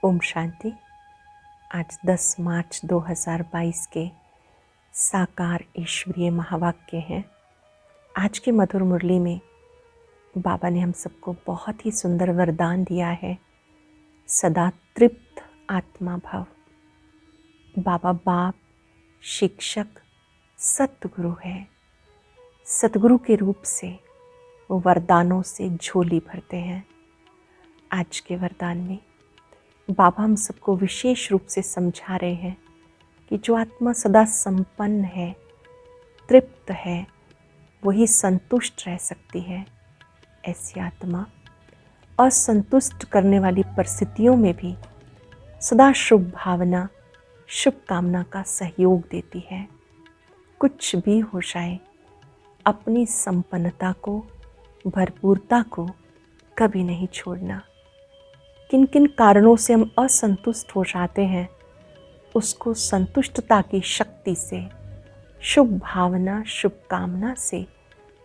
ओम शांति। आज 10 मार्च 2022 के साकार ईश्वरीय महावाक्य हैं। आज की मधुर मुरली में बाबा ने हम सबको बहुत ही सुंदर वरदान दिया है, सदा तृप्त आत्मा भव। बाबा बाप, शिक्षक, सतगुरु है। सतगुरु के रूप से वो वरदानों से झोली भरते हैं। आज के वरदान में बाबा हम सबको विशेष रूप से समझा रहे हैं कि जो आत्मा सदा संपन्न है, तृप्त है, वही संतुष्ट रह सकती है। ऐसी आत्मा असंतुष्ट करने वाली परिस्थितियों में भी सदा शुभ भावना, शुभ कामना का सहयोग देती है। कुछ भी हो जाए, अपनी संपन्नता को, भरपूरता को कभी नहीं छोड़ना। किन किन कारणों से हम असंतुष्ट हो जाते हैं, उसको संतुष्टता की शक्ति से, शुभ भावना, शुभ कामना से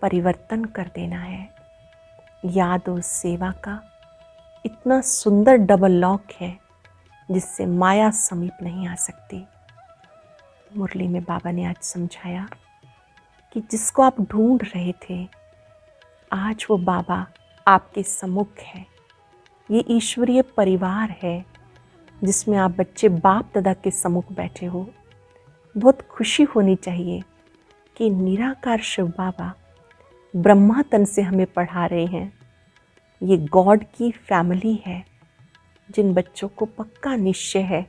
परिवर्तन कर देना है। याद और सेवा का इतना सुंदर डबल लॉक है जिससे माया समीप नहीं आ सकती। मुरली में बाबा ने आज समझाया कि जिसको आप ढूंढ रहे थे, आज वो बाबा आपके सम्मुख है। ये ईश्वरीय परिवार है जिसमें आप बच्चे बाप दादा के सम्मुख बैठे हो। बहुत खुशी होनी चाहिए कि निराकार शिव बाबा ब्रह्मा तन से हमें पढ़ा रहे हैं। ये गॉड की फैमिली है। जिन बच्चों को पक्का निश्चय है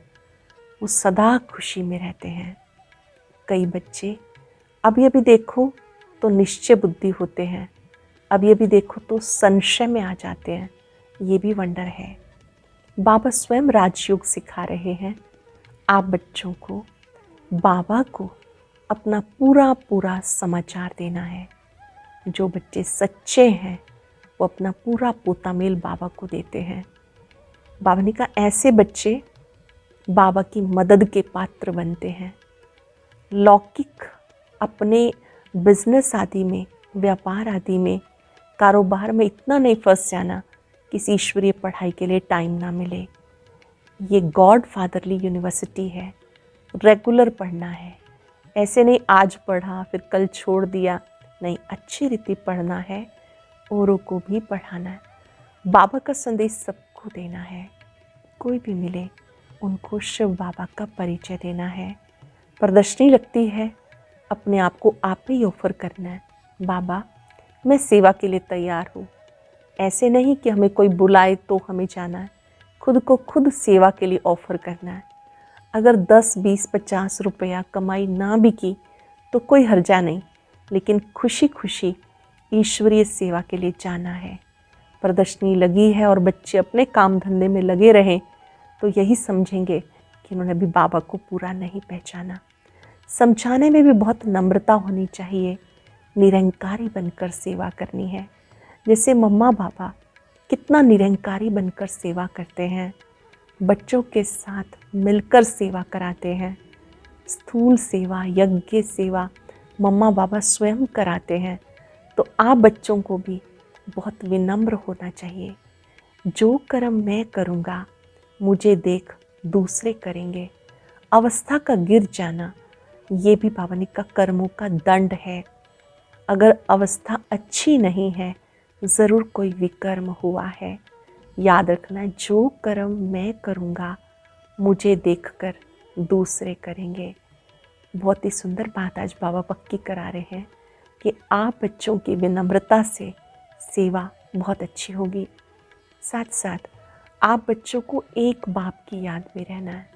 वो सदा खुशी में रहते हैं। कई बच्चे अभी देखो तो निश्चय बुद्धि होते हैं, अभी देखो तो संशय में आ जाते हैं। ये भी वंडर है। बाबा स्वयं राजयोग सिखा रहे हैं। आप बच्चों को, बाबा को अपना पूरा पूरा समाचार देना है। जो बच्चे सच्चे हैं वो अपना पूरा पोतामेल बाबा को देते हैं। बाबा ने कहा ऐसे बच्चे बाबा की मदद के पात्र बनते हैं। लौकिक अपने बिजनेस आदि में, व्यापार आदि में, कारोबार में इतना नहीं फंस जाना किसी ईश्वरीय पढ़ाई के लिए टाइम ना मिले। ये गॉड फादरली यूनिवर्सिटी है, रेगुलर पढ़ना है। ऐसे नहीं आज पढ़ा फिर कल छोड़ दिया, नहीं, अच्छी रीति पढ़ना है, औरों को भी पढ़ाना है। बाबा का संदेश सबको देना है। कोई भी मिले उनको शिव बाबा का परिचय देना है। प्रदर्शनी लगती है, अपने आप को आप ही ऑफर करना है। बाबा मैं सेवा के लिए तैयार हूँ। ऐसे नहीं कि हमें कोई बुलाए तो हमें जाना है, खुद को खुद सेवा के लिए ऑफ़र करना है। अगर 10, 20, 50 रुपया कमाई ना भी की तो कोई हर्जा नहीं, लेकिन खुशी खुशी ईश्वरीय सेवा के लिए जाना है। प्रदर्शनी लगी है और बच्चे अपने काम धंधे में लगे रहें तो यही समझेंगे कि उन्होंने अभी बाबा को पूरा नहीं पहचाना। समझाने में भी बहुत नम्रता होनी चाहिए। निरंकारी बनकर सेवा करनी है। जैसे मम्मा बाबा कितना निरंकारी बनकर सेवा करते हैं, बच्चों के साथ मिलकर सेवा कराते हैं। स्थूल सेवा, यज्ञ सेवा मम्मा बाबा स्वयं कराते हैं। तो आप बच्चों को भी बहुत विनम्र होना चाहिए। जो कर्म मैं करूँगा, मुझे देख दूसरे करेंगे। अवस्था का गिर जाना ये भी बाबा का कर्मों का दंड है। अगर अवस्था अच्छी नहीं है, ज़रूर कोई विकर्म हुआ है। याद रखना, जो कर्म मैं करूँगा मुझे देखकर दूसरे करेंगे। बहुत ही सुंदर बात आज बाबा पक्की करा रहे हैं कि आप बच्चों की विनम्रता से सेवा बहुत अच्छी होगी। साथ साथ आप बच्चों को एक बाप की याद में रहना है।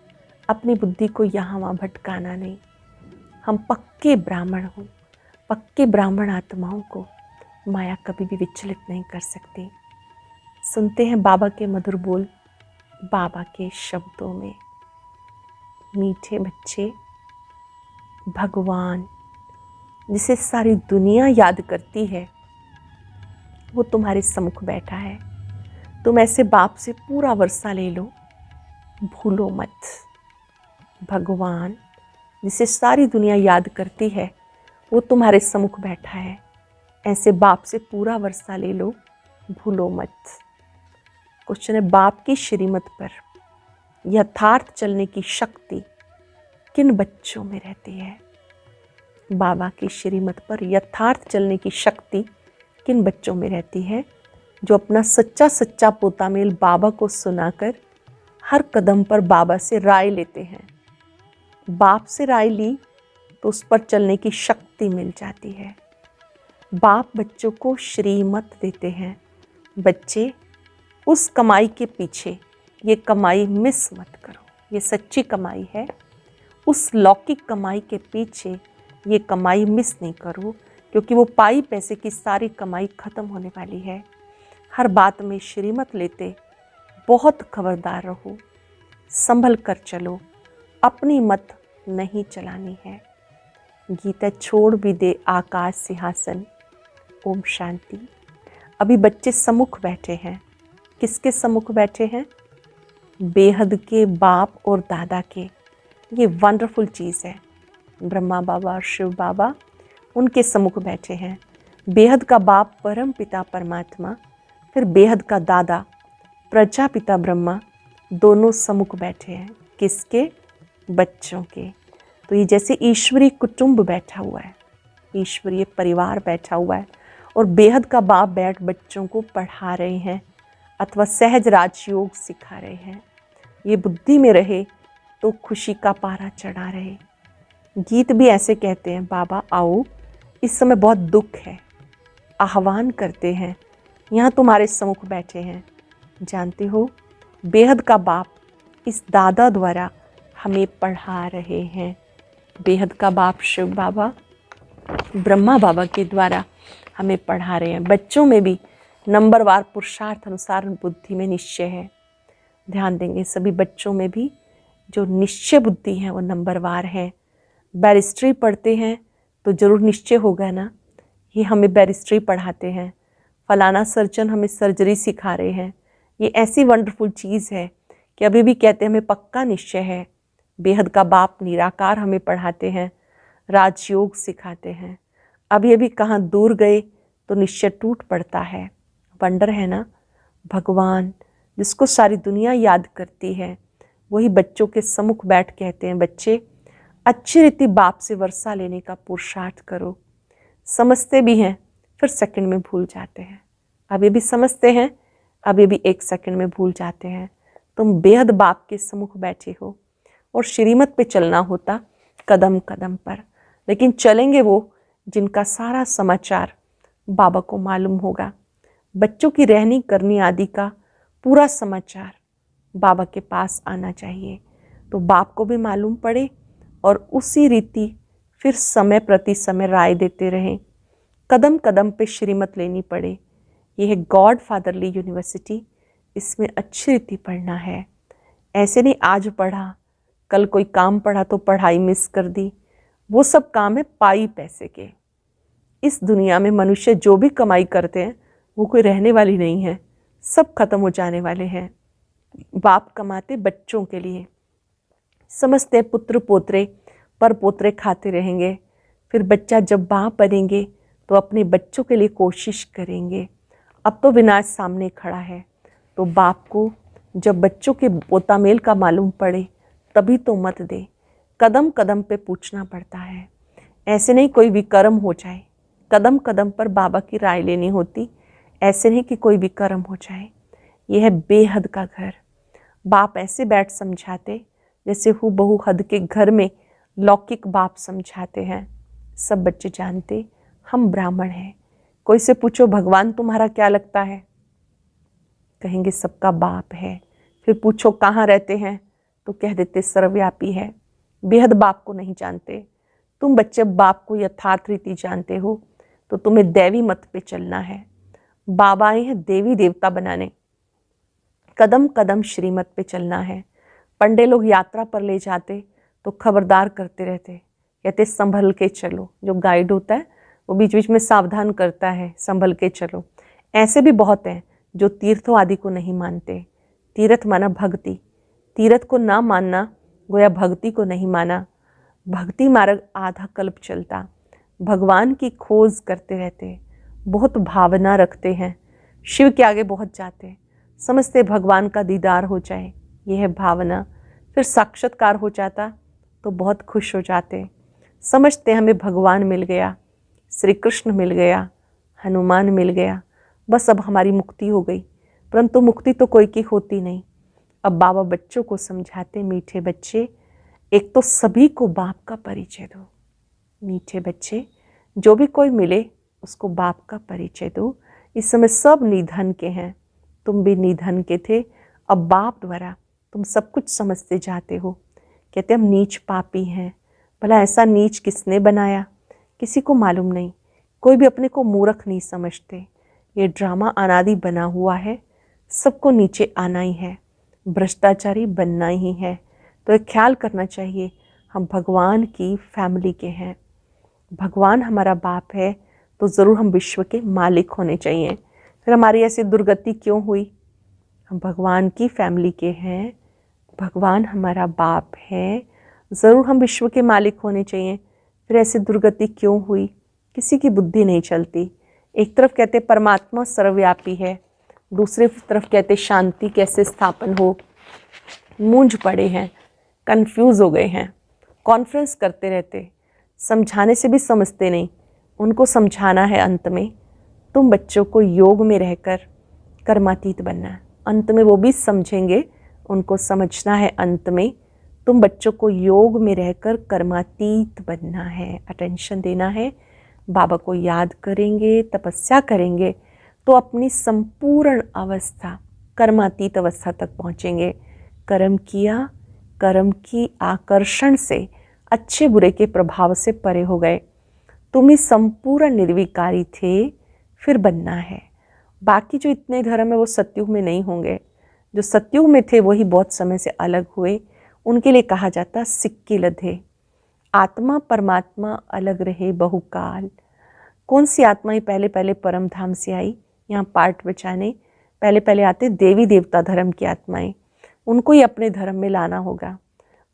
अपनी बुद्धि को यहाँ वहाँ भटकाना नहीं। हम पक्के ब्राह्मण हों, पक्के ब्राह्मण आत्माओं को माया कभी भी विचलित नहीं कर सकती। सुनते हैं बाबा के मधुर बोल, बाबा के शब्दों में। मीठे बच्चे, भगवान जिसे सारी दुनिया याद करती है वो तुम्हारे सम्मुख बैठा है। तुम ऐसे बाप से पूरा वर्षा ले लो, भूलो मत। भगवान जिसे सारी दुनिया याद करती है वो तुम्हारे सम्मुख बैठा है। ऐसे बाप से पूरा वर्षा ले लो, भूलो मत। क्वेश्चन है बाप की श्रीमत पर यथार्थ चलने की शक्ति किन बच्चों में रहती है? बाबा की श्रीमत पर यथार्थ चलने की शक्ति किन बच्चों में रहती है? जो अपना सच्चा सच्चा पोतामेल बाबा को सुनाकर हर कदम पर बाबा से राय लेते हैं। बाप से राय ली तो उस पर चलने की शक्ति मिल जाती है। बाप बच्चों को श्रीमत देते हैं, बच्चे उस कमाई के पीछे ये कमाई मिस मत करो, ये सच्ची कमाई है। उस लौकिक कमाई के पीछे ये कमाई मिस नहीं करो, क्योंकि वो पाई पैसे की सारी कमाई खत्म होने वाली है। हर बात में श्रीमत लेते बहुत खबरदार रहो, संभल कर चलो, अपनी मत नहीं चलानी है। गीता छोड़ भी दे आकाश सिंहासन। ओम शांति। अभी बच्चे सम्मुख बैठे हैं। किसके सम्मुख बैठे हैं? बेहद के बाप और दादा के। ये वंडरफुल चीज़ है। ब्रह्मा बाबा और शिव बाबा उनके सम्मुख बैठे हैं। बेहद का बाप परम पिता परमात्मा, फिर बेहद का दादा प्रजापिता ब्रह्मा, दोनों सम्मुख बैठे हैं। किसके? बच्चों के। तो ये जैसे ईश्वरीय कुटुंब बैठा हुआ है, ईश्वरीय परिवार बैठा हुआ है, और बेहद का बाप बैठ बच्चों को पढ़ा रहे हैं अथवा सहज राजयोग सिखा रहे हैं। ये बुद्धि में रहे तो खुशी का पारा चढ़ा रहे। गीत भी ऐसे कहते हैं, बाबा आओ, इस समय बहुत दुख है, आह्वान करते हैं, यहाँ तुम्हारे सम्मुख बैठे हैं। जानते हो, बेहद का बाप इस दादा द्वारा हमें पढ़ा रहे हैं। बेहद का बाप शिव बाबा ब्रह्मा बाबा के द्वारा हमें पढ़ा रहे हैं। बच्चों में भी नंबरवार पुरुषार्थ अनुसार बुद्धि में निश्चय है। ध्यान देंगे सभी बच्चों में भी जो निश्चय बुद्धि है वो नंबरवार है। बैरिस्ट्री पढ़ते हैं तो जरूर निश्चय होगा ना, ये हमें बैरिस्ट्री पढ़ाते हैं। फलाना सर्जन हमें सर्जरी सिखा रहे हैं। ये ऐसी वंडरफुल चीज़ है कि अभी भी कहते हैं हमें पक्का निश्चय है। बेहद का बाप निराकार हमें पढ़ाते हैं, राजयोग सिखाते हैं। अभी अभी कहाँ दूर गए तो निश्चय टूट पड़ता है। वंडर है ना। भगवान जिसको सारी दुनिया याद करती है, वही बच्चों के सम्मुख बैठ कहते हैं, बच्चे अच्छी रीति बाप से वर्षा लेने का पुरुषार्थ करो। समझते भी हैं, फिर सेकंड में भूल जाते हैं। अभी भी समझते हैं, अभी भी एक सेकंड में भूल जाते हैं। तुम बेहद बाप के सम्मुख बैठे हो और श्रीमत पे चलना होता कदम कदम पर, लेकिन चलेंगे वो जिनका सारा समाचार बाबा को मालूम होगा। बच्चों की रहनी करनी आदि का पूरा समाचार बाबा के पास आना चाहिए, तो बाप को भी मालूम पड़े और उसी रीति फिर समय प्रति समय राय देते रहें। कदम कदम पे श्रीमत लेनी पड़े। यह है गॉड फादरली यूनिवर्सिटी, इसमें अच्छी रीति पढ़ना है। ऐसे नहीं आज पढ़ा, कल कोई काम पढ़ा तो पढ़ाई मिस कर दी, वो सब काम है पाई पैसे के। इस दुनिया में मनुष्य जो भी कमाई करते हैं वो कोई रहने वाली नहीं है, सब खत्म हो जाने वाले हैं। बाप कमाते बच्चों के लिए, समझते हैं पुत्र पोतरे पर पोतरे खाते रहेंगे, फिर बच्चा जब बाप बनेंगे तो अपने बच्चों के लिए कोशिश करेंगे। अब तो विनाश सामने खड़ा है, तो बाप को जब बच्चों के पोतामेल का मालूम पड़े तभी तो मत दे। कदम कदम पे पूछना पड़ता है। ऐसे नहीं कोई विकर्म हो जाए, कदम कदम पर बाबा की राय लेनी होती। ऐसे नहीं कि कोई विकर्म हो जाए। यह है बेहद का घर। बाप ऐसे बैठ समझाते जैसे हु बहु हद के घर में लौकिक बाप समझाते हैं। सब बच्चे जानते हम ब्राह्मण हैं। कोई से पूछो भगवान तुम्हारा क्या लगता है, कहेंगे सबका बाप है। फिर पूछो कहाँ रहते हैं, तो कह देते सर्वव्यापी है। बेहद बाप को नहीं जानते। तुम बच्चे बाप को यथार्थ रीति जानते हो, तो तुम्हें दैवी मत पे चलना है। बाबा आए हैं देवी देवता बनाने, कदम कदम श्रीमत पे चलना है। पंडे लोग यात्रा पर ले जाते तो खबरदार करते रहते, कहते संभल के चलो। जो गाइड होता है वो बीच बीच में सावधान करता है, संभल के चलो। ऐसे भी बहुत हैं जो तीर्थों आदि को नहीं मानते। तीर्थ माना भक्ति, तीर्थ को ना मानना गोया भक्ति को नहीं माना। भक्ति मार्ग आधा कल्प चलता, भगवान की खोज करते रहते, बहुत भावना रखते हैं, शिव के आगे बहुत जाते, समझते भगवान का दीदार हो जाए। यह है भावना। फिर साक्षात्कार हो जाता तो बहुत खुश हो जाते। समझते हमें भगवान मिल गया, श्री कृष्ण मिल गया, हनुमान मिल गया, बस अब हमारी मुक्ति हो गई। परंतु मुक्ति तो कोई की होती नहीं। अब बाबा बच्चों को समझाते, मीठे बच्चे, एक तो सभी को बाप का परिचय दो। मीठे बच्चे, जो भी कोई मिले उसको बाप का परिचय दो। इस समय सब निधन के हैं, तुम भी निधन के थे। अब बाप द्वारा तुम सब कुछ समझते जाते हो। कहते हम नीच पापी हैं। भला ऐसा नीच किसने बनाया? किसी को मालूम नहीं। कोई भी अपने को मूर्ख नहीं समझते। ये ड्रामा अनादि बना हुआ है, सबको नीचे आना ही है, भ्रष्टाचारी बनना ही है। तो एक ख्याल करना चाहिए, हम भगवान की फैमिली के हैं, भगवान हमारा बाप है, तो ज़रूर हम विश्व के मालिक होने चाहिए। फिर हमारी ऐसी दुर्गति क्यों हुई? हम भगवान की फैमिली के हैं, भगवान हमारा बाप है, ज़रूर हम विश्व के मालिक होने चाहिए। फिर ऐसी दुर्गति क्यों हुई? किसी की बुद्धि नहीं चलती। एक तरफ कहते परमात्मा सर्वव्यापी है, दूसरी तरफ कहते शांति कैसे स्थापन हो। मूंझ पड़े हैं, कंफ्यूज हो गए हैं, कॉन्फ्रेंस करते रहते, समझाने से भी समझते नहीं। उनको समझाना है अंत में, तुम बच्चों को योग में रहकर कर्मातीत बनना है। अंत में वो भी समझेंगे, उनको समझना है अंत में, तुम बच्चों को योग में रहकर कर्मातीत बनना है, अटेंशन देना है। बाबा को याद करेंगे, तपस्या करेंगे तो अपनी संपूर्ण अवस्था कर्मातीत अवस्था तक पहुँचेंगे। कर्म किया, कर्म की आकर्षण से, अच्छे बुरे के प्रभाव से परे हो गए। तुम ही संपूर्ण निर्विकारी थे, फिर बनना है। बाकी जो इतने धर्म है वो सतयुग में नहीं होंगे। जो सतयुग में थे वही बहुत समय से अलग हुए, उनके लिए कहा जाता सिक्के लधे। आत्मा परमात्मा अलग रहे बहुकाल। कौन सी आत्मा ही पहले पहले परम धाम से आई? यहाँ पाठ बचाने पहले पहले आते देवी देवता धर्म की आत्माएं, उनको ही अपने धर्म में लाना होगा।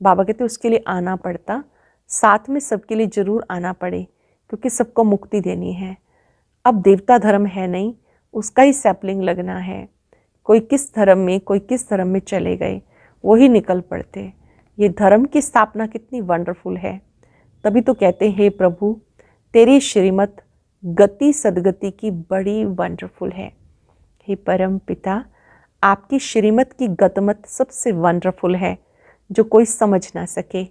बाबा कहते उसके लिए आना पड़ता, साथ में सबके लिए जरूर आना पड़े, क्योंकि सबको मुक्ति देनी है। अब देवता धर्म है नहीं, उसका ही सैपलिंग लगना है। कोई किस धर्म में, कोई किस धर्म में चले गए, वही निकल पड़ते। ये धर्म की स्थापना कितनी वंडरफुल है। तभी तो कहते हैं हे प्रभु तेरी श्रीमत गति सदगति की बड़ी वंडरफुल है। हे परम पिता आपकी श्रीमत की गतमत सबसे वंडरफुल है, जो कोई समझ ना सके।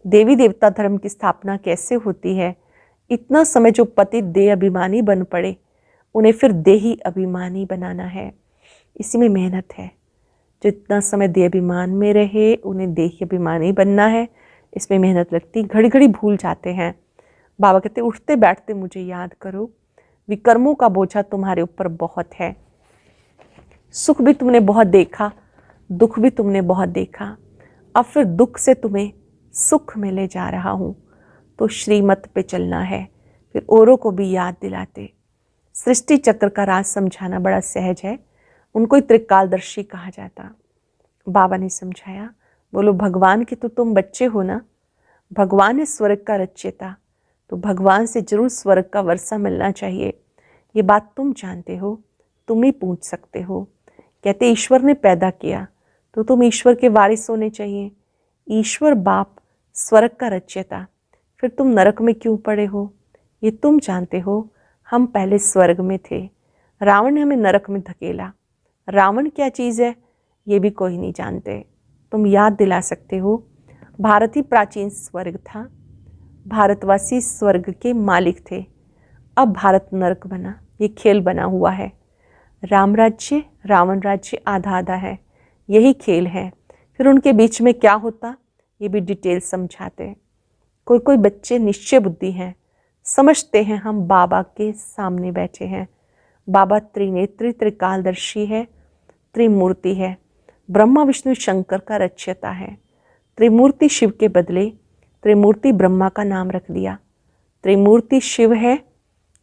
देवी देवता धर्म की स्थापना कैसे होती है? इतना समय जो पति देह अभिमानी बन पड़े, उन्हें फिर देही अभिमानी बनाना है। इसी में मेहनत है। जो इतना समय देह अभिमान में रहे, उन्हें देही अभिमानी बनना है। इसमें मेहनत लगती, घड़ी घड़ी भूल जाते हैं। बाबा कहते उठते बैठते मुझे याद करो, विकर्मों का बोझा तुम्हारे ऊपर बहुत है। सुख भी तुमने बहुत देखा, दुख भी तुमने बहुत देखा, अब फिर दुख से तुम्हें सुख में ले जा रहा हूँ। तो श्रीमत पे चलना है। फिर औरों को भी याद दिलाते। सृष्टि चक्र का राज समझाना बड़ा सहज है, उनको ही त्रिकालदर्शी कहा जाता। बाबा ने समझाया, बोलो भगवान के तो तुम बच्चे हो ना, भगवान है स्वर्ग का रचयिता, तो भगवान से जरूर स्वर्ग का वर्षा मिलना चाहिए। ये बात तुम जानते हो, तुम ही पूछ सकते हो। कहते ईश्वर ने पैदा किया तो तुम ईश्वर के वारिस होने चाहिए। ईश्वर बाप स्वर्ग का रचयिता, फिर तुम नरक में क्यों पड़े हो? ये तुम जानते हो। हम पहले स्वर्ग में थे, रावण ने हमें नरक में धकेला। रावण क्या चीज़ है ये भी कोई नहीं जानते। तुम याद दिला सकते हो, भारत ही प्राचीन स्वर्ग था, भारतवासी स्वर्ग के मालिक थे। अब भारत नरक बना, ये खेल बना हुआ है। राम राज्य रावण राज्य आधा आधा है, यही खेल है। फिर उनके बीच में क्या होता ये भी डिटेल समझाते। कोई कोई बच्चे निश्चय बुद्धि हैं, समझते हैं हम बाबा के सामने बैठे हैं। बाबा त्रिनेत्री त्रिकालदर्शी है, त्रिमूर्ति है, ब्रह्मा विष्णु शंकर का रचयिता है। त्रिमूर्ति शिव के बदले त्रिमूर्ति ब्रह्मा का नाम रख दिया। त्रिमूर्ति शिव है,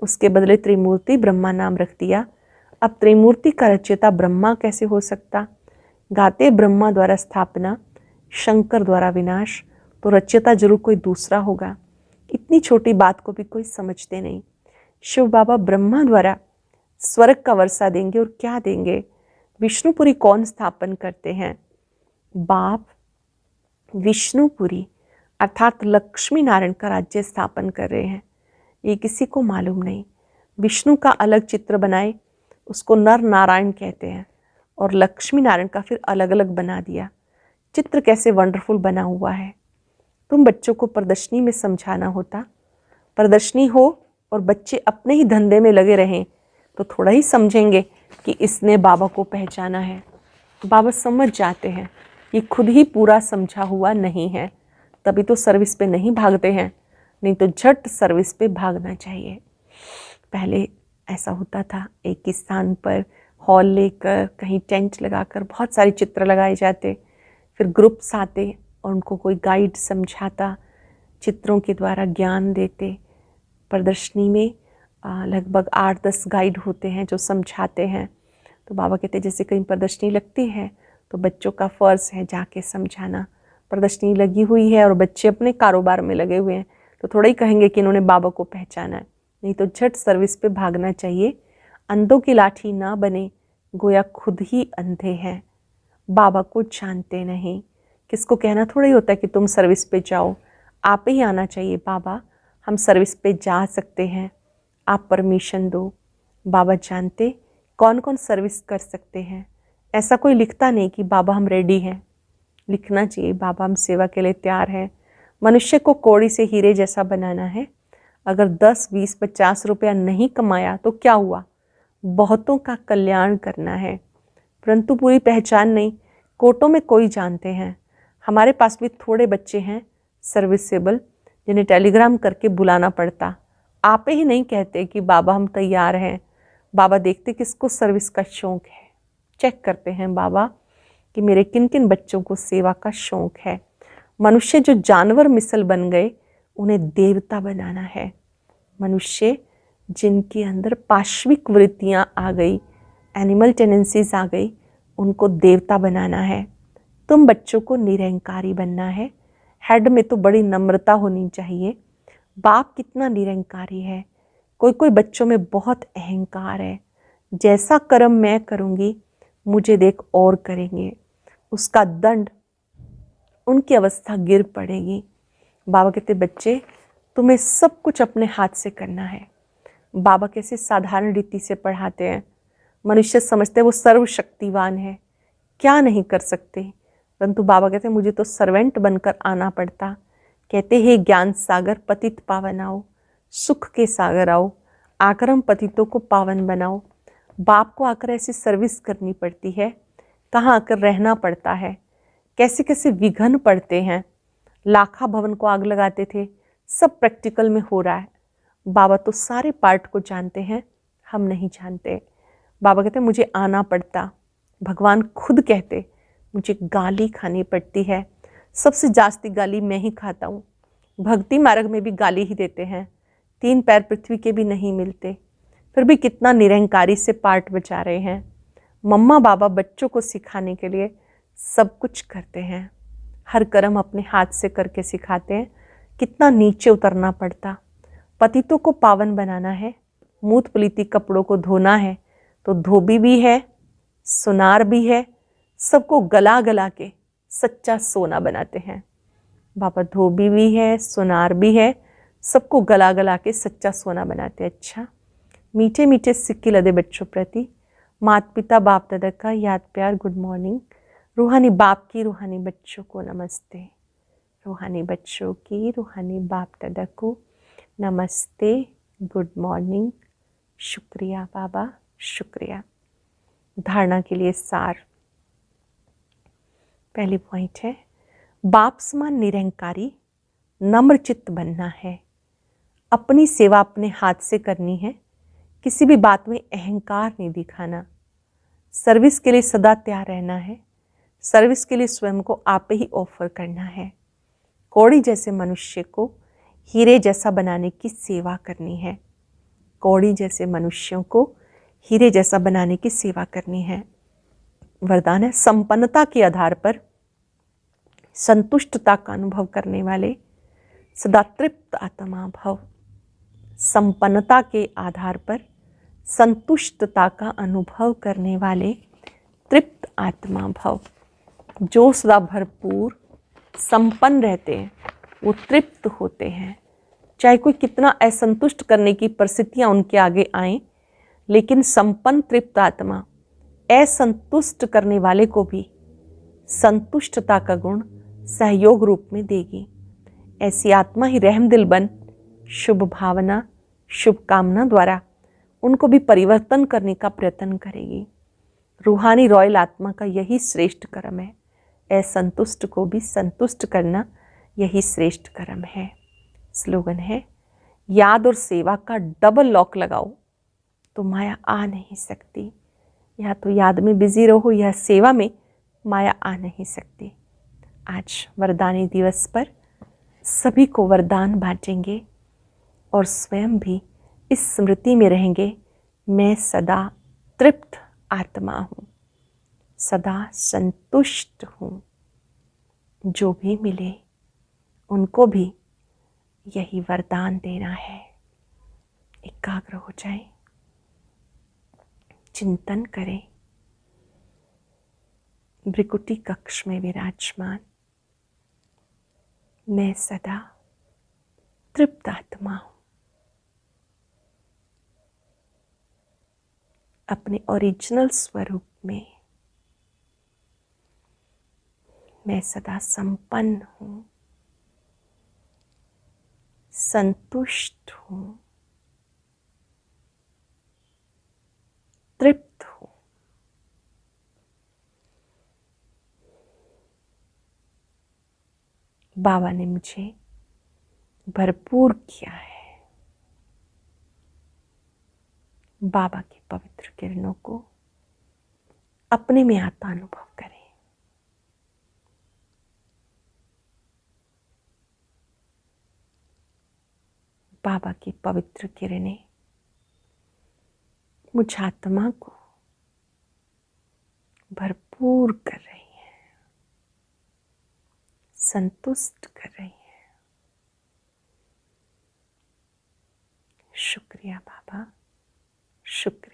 उसके बदले त्रिमूर्ति ब्रह्मा नाम रख दिया। अब त्रिमूर्ति का रचयिता ब्रह्मा कैसे हो सकता? गाते ब्रह्मा द्वारा स्थापना, शंकर द्वारा विनाश, तो रचयिता जरूर कोई दूसरा होगा। इतनी छोटी बात को भी कोई समझते नहीं। शिव बाबा ब्रह्मा द्वारा स्वर्ग का वर्षा देंगे और क्या देंगे? विष्णुपुरी कौन स्थापन करते हैं? बाप विष्णुपुरी अर्थात लक्ष्मी नारायण का राज्य स्थापन कर रहे हैं। ये किसी को मालूम नहीं। विष्णु का अलग चित्र बनाए, उसको नर नारायण कहते हैं, और लक्ष्मी नारायण का फिर अलग अलग बना दिया। चित्र कैसे वंडरफुल बना हुआ है। तुम बच्चों को प्रदर्शनी में समझाना होता, प्रदर्शनी हो और बच्चे अपने ही धंधे में लगे रहें तो थोड़ा ही समझेंगे कि इसने बाबा को पहचाना है। बाबा समझ जाते हैं ये खुद ही पूरा समझा हुआ नहीं है, तभी तो सर्विस पे नहीं भागते हैं, नहीं तो झट सर्विस पे भागना चाहिए। पहले ऐसा होता था, एक ही स्थान पर हॉल लेकर कहीं टेंट लगाकर बहुत सारे चित्र लगाए जाते, फिर ग्रुप्स आते और उनको कोई गाइड समझाता, चित्रों के द्वारा ज्ञान देते। प्रदर्शनी में लगभग 8-10 गाइड होते हैं जो समझाते हैं। तो बाबा कहते हैं जैसे कहीं प्रदर्शनी लगती है तो बच्चों का फ़र्ज़ है जाके समझाना। प्रदर्शनी लगी हुई है और बच्चे अपने कारोबार में लगे हुए हैं तो थोड़ा ही कहेंगे कि इन्होंने बाबा को पहचाना है, नहीं तो झट सर्विस पे भागना चाहिए। अंधों की लाठी ना बने, गोया खुद ही अंधे हैं, बाबा को जानते नहीं। किसको कहना थोड़ा ही होता है कि तुम सर्विस पे जाओ, आप ही आना चाहिए, बाबा हम सर्विस पे जा सकते हैं, आप परमिशन दो। बाबा जानते कौन कौन सर्विस कर सकते हैं। ऐसा कोई लिखता नहीं कि बाबा हम रेडी हैं, लिखना चाहिए बाबा हम सेवा के लिए तैयार हैं। मनुष्य को कौड़ी से हीरे जैसा बनाना है। अगर 10, 20, 50 रुपया नहीं कमाया तो क्या हुआ, बहुतों का कल्याण करना है, परंतु पूरी पहचान नहीं। कोटों में कोई जानते हैं। हमारे पास भी थोड़े बच्चे हैं सर्विसेबल, जिन्हें टेलीग्राम करके बुलाना पड़ता। आप ही नहीं कहते कि बाबा हम तैयार हैं। बाबा देखते किसको सर्विस का शौक़ है, चेक करते हैं बाबा कि मेरे किन किन बच्चों को सेवा का शौक़ है। मनुष्य जो जानवर मिसल बन गए उन्हें देवता बनाना है। मनुष्य जिनके अंदर पाश्विक वृत्तियाँ आ गई, एनिमल टेंडेंसीज आ गई, उनको देवता बनाना है। तुम बच्चों को निरंकारी बनना है। हेड में तो बड़ी नम्रता होनी चाहिए। बाप कितना निरंकारी है। कोई कोई बच्चों में बहुत अहंकार है, जैसा कर्म मैं करूँगी मुझे देख और करेंगे, उसका दंड उनकी अवस्था गिर पड़ेगी। बाबा कहते बच्चे तुम्हें सब कुछ अपने हाथ से करना है। बाबा कैसे साधारण रीति से पढ़ाते हैं। मनुष्य समझते हैं वो सर्वशक्तिवान है, क्या नहीं कर सकते, परंतु बाबा कहते हैं मुझे तो सर्वेंट बनकर आना पड़ता। कहते हैं ज्ञान सागर पतित पावन आओ, सुख के सागर आओ, आकर हम पतितों को पावन बनाओ। बाप को आकर ऐसी सर्विस करनी पड़ती है, कहाँ आकर रहना पड़ता है, कैसे कैसे विघ्न पड़ते हैं। लाखा भवन को आग लगाते थे, सब प्रैक्टिकल में हो रहा है। बाबा तो सारे पार्ट को जानते हैं, हम नहीं जानते। बाबा कहते मुझे आना पड़ता। भगवान खुद कहते मुझे गाली खानी पड़ती है, सबसे जास्ती गाली मैं ही खाता हूँ। भक्ति मार्ग में भी गाली ही देते हैं, 3 पैर पृथ्वी के भी नहीं मिलते, फिर भी कितना निरंकारी से पार्ट बचा रहे हैं। मम्मा बाबा बच्चों को सिखाने के लिए सब कुछ करते हैं, हर कर्म अपने हाथ से करके सिखाते हैं। कितना नीचे उतरना पड़ता। पतितों को पावन बनाना है, मूत पलीती कपड़ों को धोना है, तो धोबी भी है, सुनार भी है, सबको गला गला के सच्चा सोना बनाते हैं। बाबा धोबी भी है, सुनार भी है, सबको गला गला के सच्चा सोना बनाते हैं। अच्छा, मीठे मीठे सिक्के लदे बच्चों प्रति माता पिता बाप दादा का याद प्यार गुड मॉर्निंग। रूहानी बाप की रूहानी बच्चों को नमस्ते। रूहानी बच्चों की रूहानी बाप दादा को नमस्ते, गुड मॉर्निंग, शुक्रिया बाबा, शुक्रिया। धारणा के लिए सार। पहली पॉइंट है बाप समान निरंकारी नम्र चित्त बनना है। अपनी सेवा अपने हाथ से करनी है, किसी भी बात में अहंकार नहीं दिखाना। सर्विस के लिए सदा तैयार रहना है, सर्विस के लिए स्वयं को आप ही ऑफर करना है। कौड़ी जैसे मनुष्य को हीरे जैसा बनाने की सेवा करनी है। कौड़ी जैसे मनुष्यों को हीरे जैसा बनाने की सेवा करनी है। वरदान है संपन्नता के आधार पर संतुष्टता का अनुभव करने वाले सदा तृप्त आत्मा भव। संपन्नता के आधार पर संतुष्टता का अनुभव करने वाले तृप्त आत्मा भव, जो सदा भरपूर संपन्न रहते हैं, वो तृप्त होते हैं। चाहे कोई कितना असंतुष्ट करने की परिस्थितियां उनके आगे आएं, लेकिन संपन्न तृप्त आत्मा असंतुष्ट करने वाले को भी संतुष्टता का गुण सहयोग रूप में देगी। ऐसी आत्मा ही रहमदिल बन शुभ भावना, शुभकामना द्वारा उनको भी परिवर्तन करने का प्रयत्न करेगी। रूहानी रॉयल आत्मा का यही श्रेष्ठ कर्म है। असंतुष्ट को भी संतुष्ट करना यही श्रेष्ठ कर्म है। स्लोगन है, याद और सेवा का डबल लॉक लगाओ तो माया आ नहीं सकती। या तो याद में बिजी रहो या सेवा में, माया आ नहीं सकती। आज वरदानी दिवस पर सभी को वरदान बांटेंगे और स्वयं भी इस स्मृति में रहेंगे, मैं सदा तृप्त आत्मा हूँ, सदा संतुष्ट हूँ। जो भी मिले उनको भी यही वरदान देना है। एकाग्र हो जाए, चिंतन करें। भृकुटी कक्ष में विराजमान मैं सदा तृप्त आत्मा हूं। अपने ओरिजिनल स्वरूप में मैं सदा संपन्न हूं, संतुष्ट हूं, तृप्त हूं। बाबा ने मुझे भरपूर किया है। बाबा की पवित्र किरणों को अपने में आता अनुभव करें। बाबा की पवित्र किरणें मुझ आत्मा को भरपूर कर रही हैं, संतुष्ट कर रही हैं। शुक्रिया बाबा, शुक्रिया।